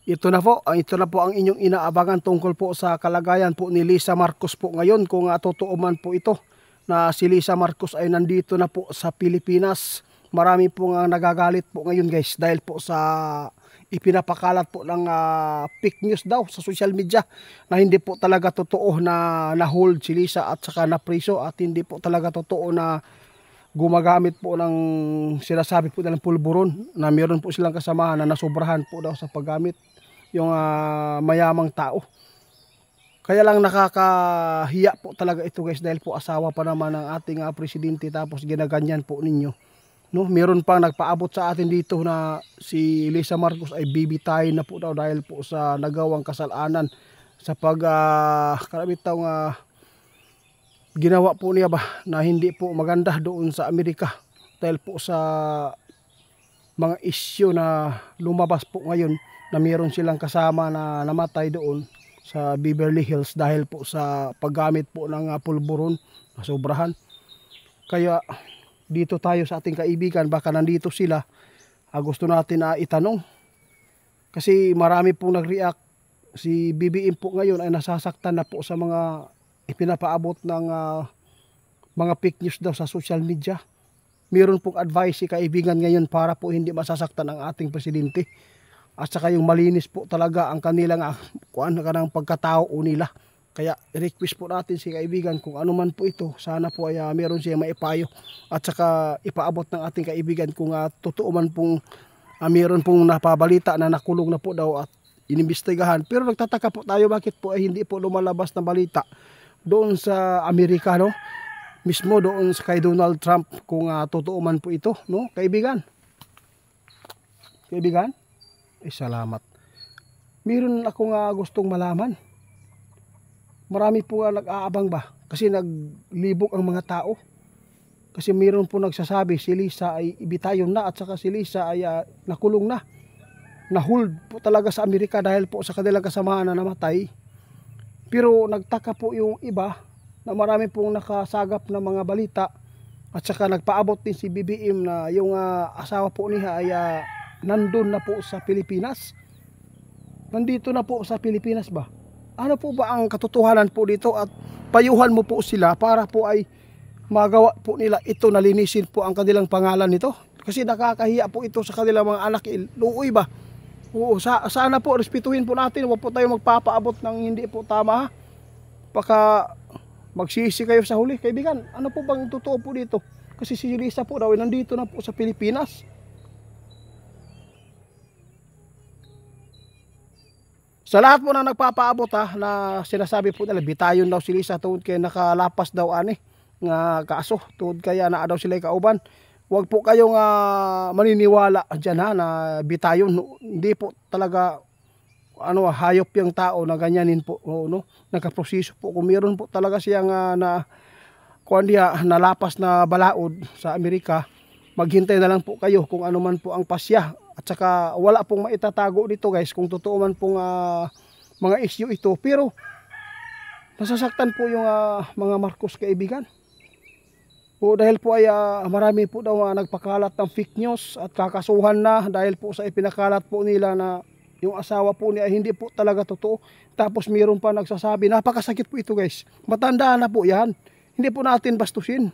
Ito na po ang inyong inaabangan tungkol po sa kalagayan po ni Lisa Marcos po ngayon. Kung totoo man po ito na si Lisa Marcos ay nandito na po sa Pilipinas. Marami po nga nagagalit po ngayon guys dahil po sa ipinapakalat po ng fake news daw sa social media na hindi po talaga totoo na na-hold si Lisa at saka na-priso, at hindi po talaga totoo na gumagamit po ng sinasabi po nilang pulburon, na meron po silang kasamahan na nasobrahan po daw sa paggamit yung mayamang tao. Kaya lang nakakahiya po talaga ito guys, dahil po asawa pa naman ng ating presidente, tapos ginaganyan po ninyo. No, meron pang nagpaabot sa atin dito na si Lisa Marcos ay bibitayin na po daw dahil po sa nagawang kasalanan sa karabitang ginawa po niya ba na hindi po maganda doon sa Amerika, dahil po sa mga isyu na lumabas po ngayon na meron silang kasama na namatay doon sa Beverly Hills dahil po sa paggamit po ng pulburon na sobrahan. Kaya dito tayo sa ating kaibigan, baka nandito sila, gusto natin itanong, kasi marami pong nag-react. Si BBM po ngayon ay nasasaktan na po sa mga ipinapaabot ng mga fake news daw sa social media. Meron pong advice si kaibigan ngayon para po hindi masasaktan ang ating presidente, at saka yung malinis po talaga ang kanilang kanang pagkatao nila. Kaya request po natin si kaibigan, kung ano man po ito, sana po ay meron siya maipayo, at saka ipaabot ng ating kaibigan kung totoo man pong meron pong napabalita na nakulong na po daw at inimbestigahan. Pero nagtataka po tayo bakit po ay hindi po lumalabas na balita doon sa Amerika, no? Mismo doon kay Donald Trump, kung totoo man po ito, no kaibigan? Kaibigan? Salamat. Meron akong gustong malaman. Marami po nag-aabang ba? Kasi naglibok ang mga tao. Kasi meron po nagsasabi si Lisa ay ibitayon na, at saka si Lisa ay nakulong na. Na-hold po talaga sa Amerika dahil po sa kanilang kasamahan na namatay. Pero nagtaka po yung iba na marami pong nakasagap na mga balita, at saka nagpaabot din si BBM na yung asawa po niya ay nandun na po sa Pilipinas. Nandito na po sa Pilipinas ba? Ano po ba ang katotohanan po dito, at payuhan mo po sila para po ay magawa po nila ito, nalinisin po ang kanilang pangalan nito. Kasi nakakahiya po ito sa kanilang mga anak. Luoy ba? Oo, sana po respetuhin po natin. Huwag po tayo magpapaabot ng hindi po tama, ha? Baka magsisi kayo sa huli. Kaibigan, ano po bang totoo po dito? Kasi si Lisa po daw nandito na po sa Pilipinas. Sa lahat po na nagpapaabot na sinasabi po nila bitayon daw si Lisa tungod kay nakalapas daw nga kaso, tungod kaya naa daw sila kauban. Huwag po kayong maniniwala dyan na bitayon. Hindi po talaga hayop yung tao na ganyanin po, no? Nagkaproseso po. Kung meron po talaga siyang nalapas na balaod sa Amerika, maghintay na lang po kayo kung ano man po ang pasya. At saka wala pong maitatago dito guys kung totoo man pong mga issue ito. Pero nasasaktan po yung mga Marcos kaibigan. O dahil po ay marami po daw nagpakalat ng fake news at kakasuhan na dahil po sa ipinakalat po nila na yung asawa po niya ay hindi po talaga totoo. Tapos mayroon pa nagsasabi, napakasakit po ito guys. Matandaan na po yan. Hindi po natin bastusin.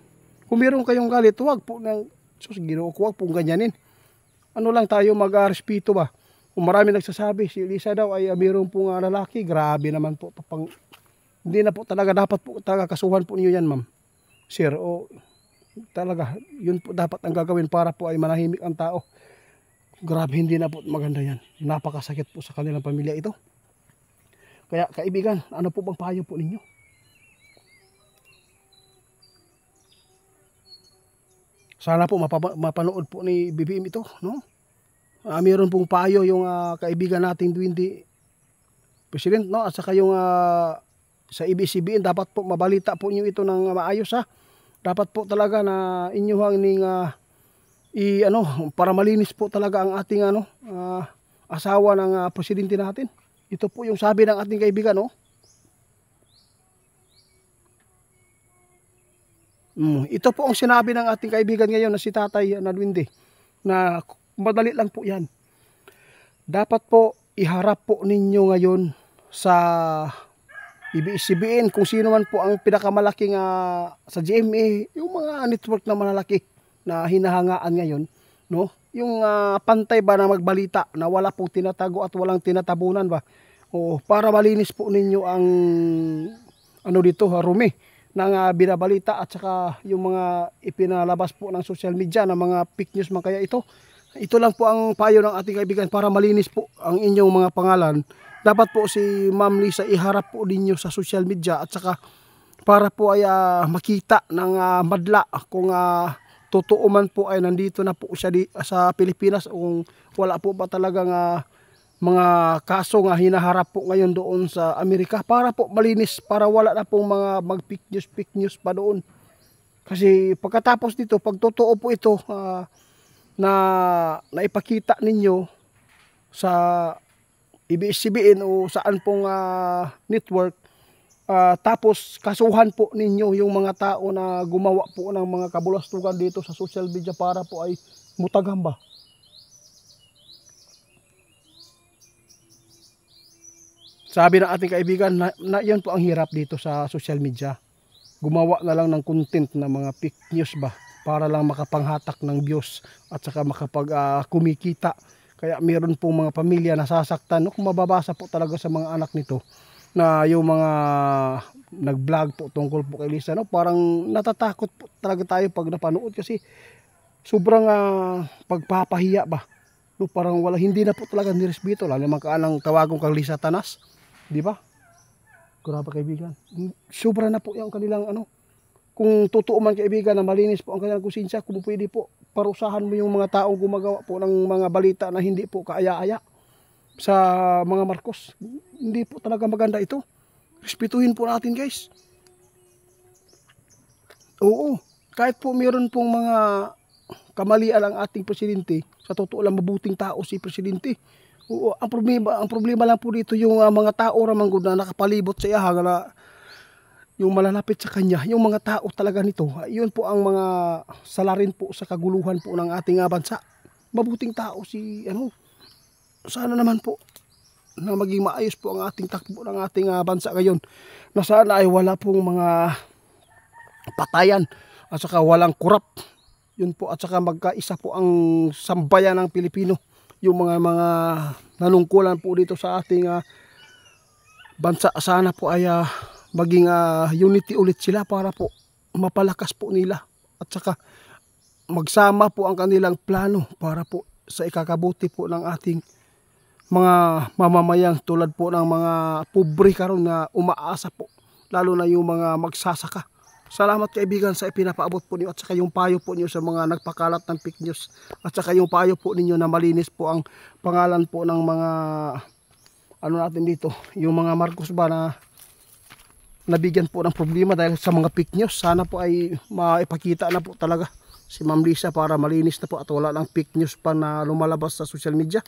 Kung meron kayong galit, huwag po huwag pong ganyanin. Ano lang tayo mag-respeto ba? Kung marami nagsasabi, si Lisa daw ay mayroon pong lalaki, grabe naman po. Hindi na po talaga dapat po talaga kasuhan po niyo yan, ma'am. Sir, talaga, yun po dapat ang gagawin para po ay manahimik ang tao. Grabe, hindi na po maganda yan. Napakasakit po sa kanilang pamilya ito. Kaya kaibigan, ano po bang payo po ninyo? Sana po mapanood po ni BBM ito, no? Mayroon pong payo yung kaibigan nating Duwindi President, no? At saka yung sa ABS-CBN, dapat po mabalita po niyo ito ng maayos, ha? Dapat po talaga na inyuhang para malinis po talaga ang ating asawa ng presidente natin. Ito po yung sabi ng ating kaibigan, no? Ito po ang sinabi ng ating kaibigan ngayon na si Tatay Nadwindi, na madali lang po yan. Dapat po iharap po ninyo ngayon sa ABS-CBN, kung sino man po ang pinakamalaking sa GMA, yung mga network na malalaki na hinahangaan ngayon, no? Yung pantay ba na magbalita na wala pong tinatago at walang tinatabunan ba? O para malinis po ninyo ang ano dito, rumi ng binabalita at saka yung mga ipinalabas po ng social media na mga fake news man kaya ito. Ito lang po ang payo ng ating kaibigan para malinis po ang inyong mga pangalan. Dapat po si Ma'am Lisa iharap po ninyo sa social media at saka para po ay makita ng madla kung totoo man po ay nandito na po siya sa Pilipinas o kung wala po ba talagang mga kaso nga hinaharap po ngayon doon sa Amerika para po malinis, para wala na pong mga fake news pa doon. Kasi pagkatapos dito, pag totoo po ito na naipakita ninyo sa ABS-CBN o saan pong network, tapos kasuhan po ninyo yung mga tao na gumawa po ng mga kabulastugan dito sa social media para po ay mutagamba. Sabi ng ating kaibigan na yan po ang hirap dito sa social media. Gumawa na lang ng content na mga fake news ba para lang makapanghatak ng views at saka makapag kumikita. Kaya meron pong mga pamilya nasasaktan. No? Kung mababasa po talaga sa mga anak nito na yung mga nag-vlog po tungkol po kay Lisa, no? Parang natatakot po talaga tayo pag napanood kasi sobrang pagpapahiya ba. No? Parang hindi na po talaga nirespeto. Lalo naman kaanang tawagong kang Lisa Tanas. Di ba? Grabe kaibigan. Sobra na po yung kanilang kung totoo man kaibigan na malinis po ang kanilang konsensya, kung pwede po parusahan mo yung mga taong gumagawa po ng mga balita na hindi po kaaya-aya sa mga Marcos. Hindi po talaga maganda ito. Respetuhin po natin guys. Oo, kahit po meron pong mga kamalian ang ating presidente, sa totoo lang mabuting tao si presidente. Oo, ang problema lang po dito yung mga tao ramang na nakapalibot sa iya na yung malalapit sa kanya, yung mga tao talaga nito, yun po ang mga salarin po sa kaguluhan po ng ating bansa. Mabuting tao si sana naman po na maging maayos po ang ating takbo ng ating bansa ngayon. Na sana ay wala pong mga patayan at saka walang kurap. Yun po at saka magkaisa po ang sambayan ng Pilipino. Yung mga nanungkulan po dito sa ating bansa, sana po ay maging unity ulit sila para po mapalakas po nila at saka magsama po ang kanilang plano para po sa ikakabuti po ng ating mga mamamayang tulad po ng mga pobre karon na umaasa po, lalo na yung mga magsasaka. Salamat kaibigan sa ipinapaabot po niyo at saka yung payo po niyo sa mga nagpakalat ng fake news at saka yung payo po ninyo na malinis po ang pangalan po ng mga natin dito, yung mga Marcos ba na nabigyan po ng problema dahil sa mga fake news. Sana po ay maipakita na po talaga si Ma'am Lisa para malinis na po at wala lang fake news pa na lumalabas sa social media.